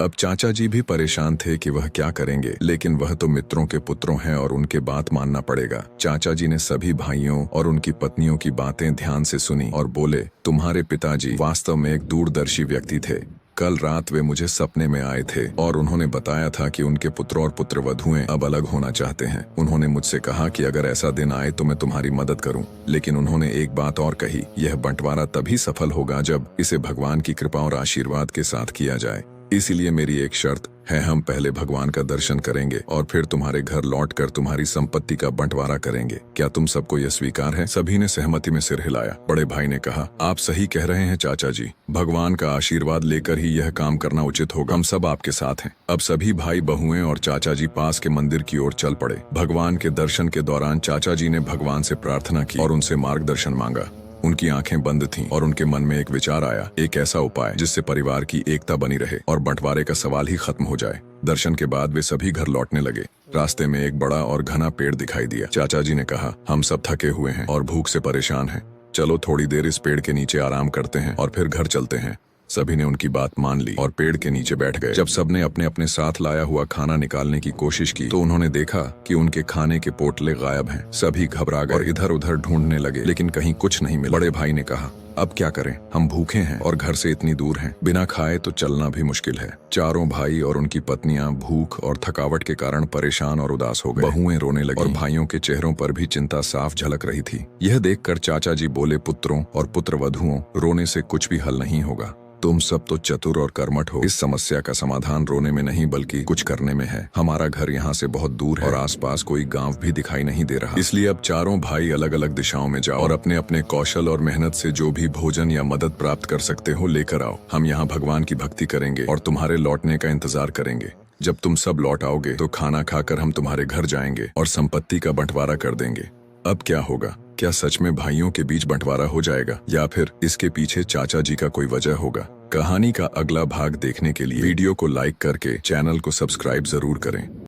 अब चाचा जी भी परेशान थे कि वह क्या करेंगे, लेकिन वह तो मित्रों के पुत्रों हैं और उनके बात मानना पड़ेगा। चाचा जी ने सभी भाइयों और उनकी पत्नियों की बातें ध्यान से सुनी और बोले, तुम्हारे पिताजी वास्तव में एक दूरदर्शी व्यक्ति थे। कल रात वे मुझे सपने में आए थे और उन्होंने बताया था कि उनके पुत्र और पुत्रवधुएं अब अलग होना चाहते हैं। उन्होंने मुझसे कहा कि अगर ऐसा दिन आए तो मैं तुम्हारी मदद करूं, लेकिन उन्होंने एक बात और कही, यह बंटवारा तभी सफल होगा जब इसे भगवान की कृपा और आशीर्वाद के साथ किया जाए। इसीलिए मेरी एक शर्त है, हम पहले भगवान का दर्शन करेंगे और फिर तुम्हारे घर लौटकर तुम्हारी संपत्ति का बंटवारा करेंगे। क्या तुम सबको यह स्वीकार है? सभी ने सहमति में सिर हिलाया। बड़े भाई ने कहा, आप सही कह रहे हैं चाचा जी, भगवान का आशीर्वाद लेकर ही यह काम करना उचित होगा। हम सब आपके साथ हैं। अब सभी भाई बहुएं और चाचा जी पास के मंदिर की ओर चल पड़े। भगवान के दर्शन के दौरान चाचा जी ने भगवान से प्रार्थना की और उनसे मार्गदर्शन मांगा। उनकी आंखें बंद थीं और उनके मन में एक विचार आया, एक ऐसा उपाय जिससे परिवार की एकता बनी रहे और बंटवारे का सवाल ही खत्म हो जाए। दर्शन के बाद वे सभी घर लौटने लगे। रास्ते में एक बड़ा और घना पेड़ दिखाई दिया। चाचा जी ने कहा, हम सब थके हुए हैं और भूख से परेशान हैं। चलो थोड़ी देर इस पेड़ के नीचे आराम करते हैं और फिर घर चलते हैं। सभी ने उनकी बात मान ली और पेड़ के नीचे बैठ गए। जब सबने अपने अपने साथ लाया हुआ खाना निकालने की कोशिश की तो उन्होंने देखा कि उनके खाने के पोटले गायब हैं। सभी घबरा गए और इधर उधर ढूंढने लगे, लेकिन कहीं कुछ नहीं मिला। बड़े भाई ने कहा, अब क्या करें, हम भूखे हैं और घर से इतनी दूर हैं, बिना खाए तो चलना भी मुश्किल है। चारों भाई और उनकी पत्नियां भूख और थकावट के कारण परेशान और उदास हो गए। बहुएं रोने लगी और भाइयों के चेहरों पर भी चिंता साफ झलक रही थी। यह देखकर चाचा जी बोले, पुत्रों और पुत्रवधुओं, रोने से कुछ भी हल नहीं होगा। तुम सब तो चतुर और कर्मठ हो। इस समस्या का समाधान रोने में नहीं बल्कि कुछ करने में है। हमारा घर यहाँ से बहुत दूर है और आसपास कोई गांव भी दिखाई नहीं दे रहा। इसलिए अब चारों भाई अलग अलग दिशाओं में जाओ और अपने अपने कौशल और मेहनत से जो भी भोजन या मदद प्राप्त कर सकते हो लेकर आओ। हम यहाँ भगवान की भक्ति करेंगे और तुम्हारे लौटने का इंतजार करेंगे। जब तुम सब लौट आओगे तो खाना खाकर हम तुम्हारे घर जाएंगे और संपत्ति का बंटवारा कर देंगे। अब क्या होगा? क्या सच में भाइयों के बीच बंटवारा हो जाएगा या फिर इसके पीछे चाचा जी का कोई वजह होगा? कहानी का अगला भाग देखने के लिए वीडियो को लाइक करके चैनल को सब्सक्राइब जरूर करें।